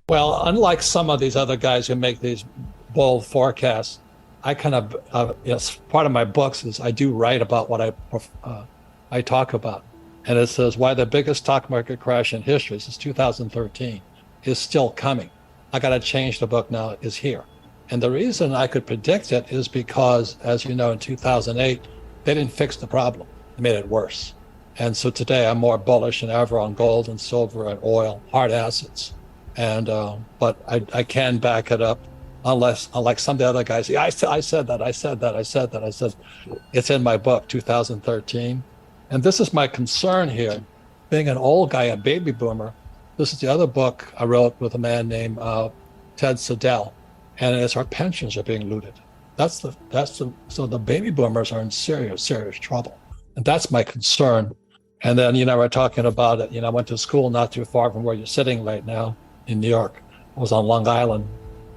Well, unlike some of these other guys who make these bold forecasts, I kind of, yes, part of my books is I do write about what I talk about. And it says why the biggest stock market crash in history since 2013 is still coming. I got to change the book now, is here. And the reason I could predict it is because, as you know, in 2008, they didn't fix the problem. They made it worse. And so today I'm more bullish than ever on gold and silver and oil, hard assets. And but I can back it up, unlike some of the other guys. Yeah, I said that. I said it's in my book, 2013. And this is my concern here. Being an old guy, a baby boomer, this is the other book I wrote with a man named Ted Siddell, and it's our pensions are being looted. So the baby boomers are in serious trouble, and that's my concern. And then we're talking about it. I went to school not too far from where you're sitting right now in New York. I was on Long Island.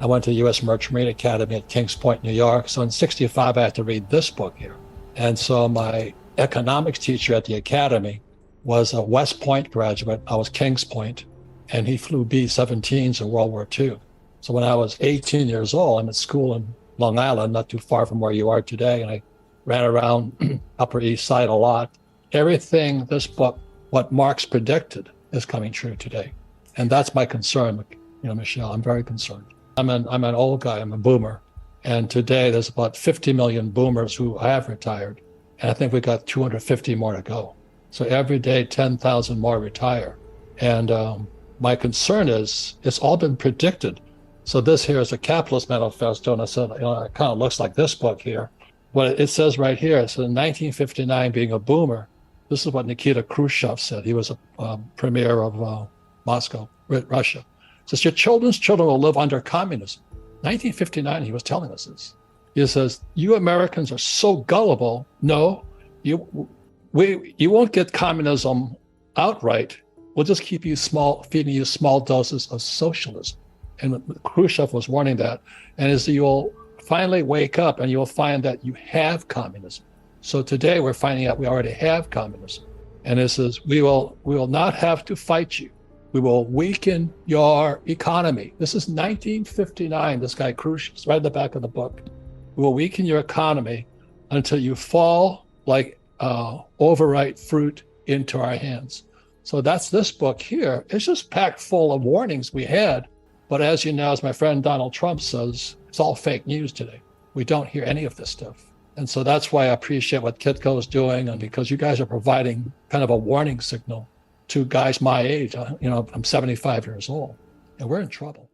I went to the U.S. Merchant Marine Academy at Kings Point, New York. So in '65, I had to read this book here. And so my economics teacher at the academy was a West Point graduate. I was Kings Point, and he flew B-17s in World War II. So when I was 18 years old, I'm at school in Long Island, not too far from where you are today, and I ran around Upper East Side a lot. Everything, this book, what Marx predicted, is coming true today. And that's my concern, Michelle. I'm very concerned. I'm an old guy. I'm a boomer. And today there's about 50 million boomers who have retired. And I think we got 250 more to go. So every day, 10,000 more retire. And my concern is it's all been predicted. So this here is a capitalist manifesto. And I said, it kind of looks like this book here. What it says right here, it says in 1959, being a boomer, this is what Nikita Khrushchev said. He was a premier of Moscow, Russia. It says, your children's children will live under communism. 1959, he was telling us this. He says, you Americans are so gullible. No, you won't get communism outright. We'll just keep you feeding you small doses of socialism. And Khrushchev was warning that. And as you'll finally wake up and you'll find that you have communism. So today we're finding out we already have communism. And it says, we will not have to fight you. We will weaken your economy. This is 1959, this guy Khrushchev, it's right in the back of the book. We will weaken your economy until you fall like overripe fruit into our hands. So that's this book here. It's just packed full of warnings we had. But as you know, as my friend Donald Trump says, it's all fake news today. We don't hear any of this stuff. And so that's why I appreciate what Kitco is doing, and because you guys are providing kind of a warning signal to guys my age. I'm 75 years old, and we're in trouble.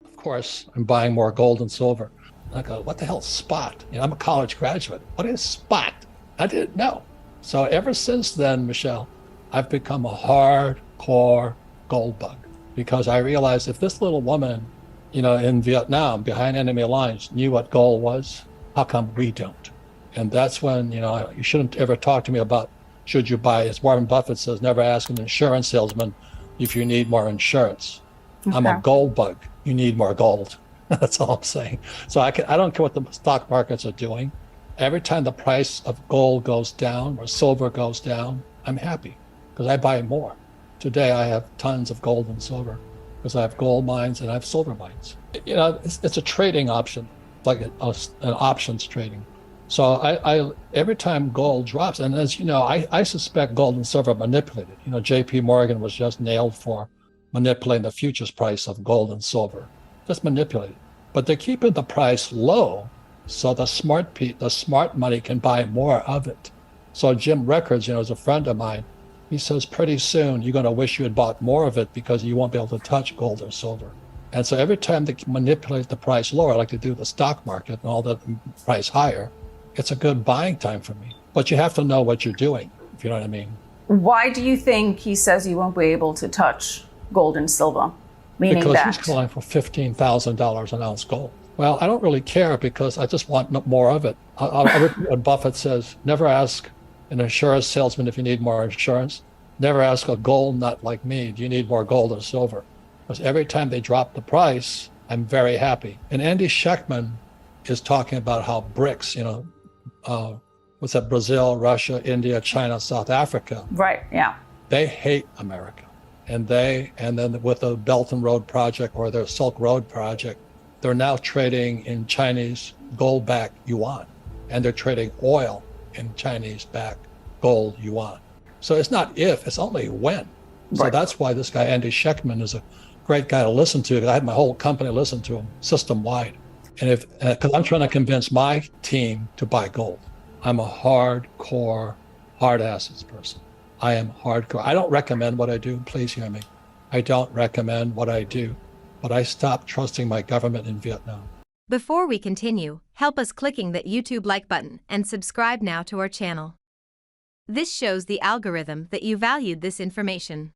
Of course, I'm buying more gold and silver. I go, what the hell is spot? I'm a college graduate. What is spot? I didn't know. So ever since then, Michelle, I've become a hardcore gold bug, because I realized if this little woman, in Vietnam, behind enemy lines, knew what gold was, how come we don't? And that's when, you shouldn't ever talk to me about should you buy, as Warren Buffett says, never ask an insurance salesman if you need more insurance. Okay. I'm a gold bug. You need more gold. That's all I'm saying. So I don't care what the stock markets are doing. Every time the price of gold goes down or silver goes down, I'm happy because I buy more. Today I have tons of gold and silver because I have gold mines and I have silver mines. It's a trading option, like an options trading. So I every time gold drops, and as you know, I suspect gold and silver are manipulated. JP Morgan was just nailed for manipulating the futures price of gold and silver, just manipulated. But they're keeping the price low so the smart money can buy more of it. So Jim Records, is a friend of mine. He says pretty soon you're going to wish you had bought more of it because you won't be able to touch gold or silver. And so every time they manipulate the price lower, like they do the stock market and all the price higher, it's a good buying time for me. But you have to know what you're doing, if you know what I mean. Why do you think he says you won't be able to touch gold and silver? Because he's calling for $15,000 an ounce gold. Well, I don't really care because I just want more of it. I repeat what Buffett says, never ask an insurance salesman if you need more insurance. Never ask a gold nut like me, do you need more gold or silver? Because every time they drop the price, I'm very happy. And Andy Schectman is talking about how BRICS, what's that, Brazil, Russia, India, China, South Africa. Right, yeah. They hate America. And then with the Belt and Road Project or their Silk Road Project, they're now trading in Chinese gold-backed yuan, and they're trading oil in Chinese-backed gold yuan. So it's not if, it's only when. So Right. that's why this guy, Andy Schechtman, is a great guy to listen to, because I had my whole company listen to him system-wide. And because I'm trying to convince my team to buy gold. I'm a hardcore hard assets person. I am hardcore. I don't recommend what I do. Please hear me. I don't recommend what I do, but I stopped trusting my government in Vietnam. Before we continue, help us clicking that YouTube like button and subscribe now to our channel. This shows the algorithm that you valued this information.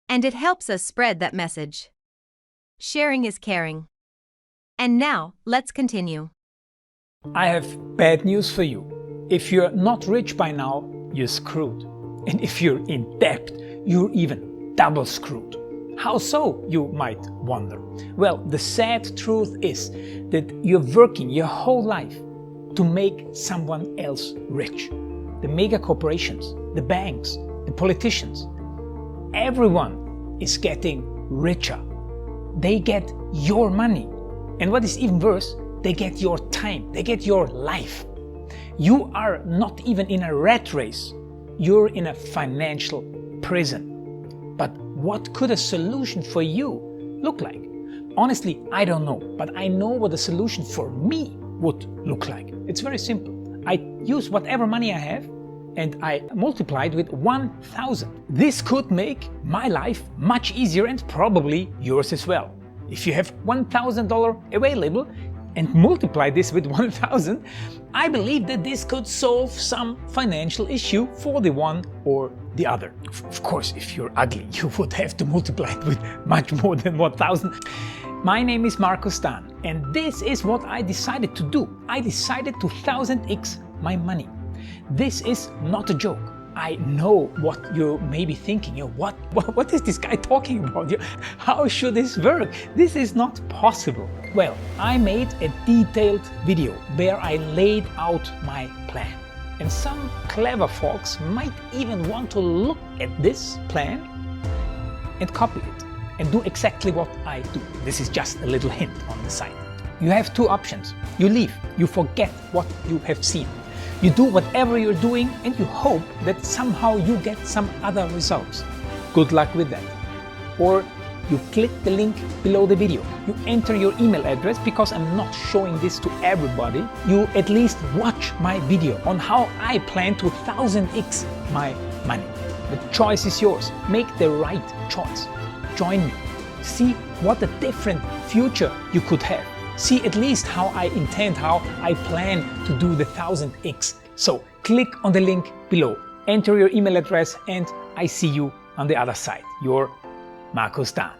And it helps us spread that message. Sharing is caring. And now, let's continue. I have bad news for you. If you're not rich by now, you're screwed. And if you're in debt, you're even double screwed. How so, you might wonder? Well, the sad truth is that you're working your whole life to make someone else rich. The mega corporations, the banks, the politicians, everyone is getting richer. They get your money. And what is even worse, they get your time, they get your life. You are not even in a rat race, you're in a financial prison. But what could a solution for you look like? Honestly, I don't know, but I know what a solution for me would look like. It's very simple. I use whatever money I have and I multiply it with 1,000. This could make my life much easier and probably yours as well. If you have $1,000 available and multiply this with 1,000, I believe that this could solve some financial issue for the one or the other. Of course, if you're ugly, you would have to multiply it with much more than 1,000. My name is Markus Dan, and this is what I decided to do. I decided to 1000x my money. This is not a joke. I know what you may be thinking. What is this guy talking about? How should this work? This is not possible. Well, I made a detailed video where I laid out my plan. And some clever folks might even want to look at this plan and copy it and do exactly what I do. This is just a little hint on the side. You have two options. You leave, you forget what you have seen. You do whatever you're doing and you hope that somehow you get some other results. Good luck with that. Or you click the link below the video. You enter your email address, because I'm not showing this to everybody. You at least watch my video on how I plan to 1000x my money. The choice is yours. Make the right choice. Join me. See what a different future you could have. See at least how I intend, how I plan to do the 1000x. So click on the link below, enter your email address, and I see you on the other side. Your Markus Dan.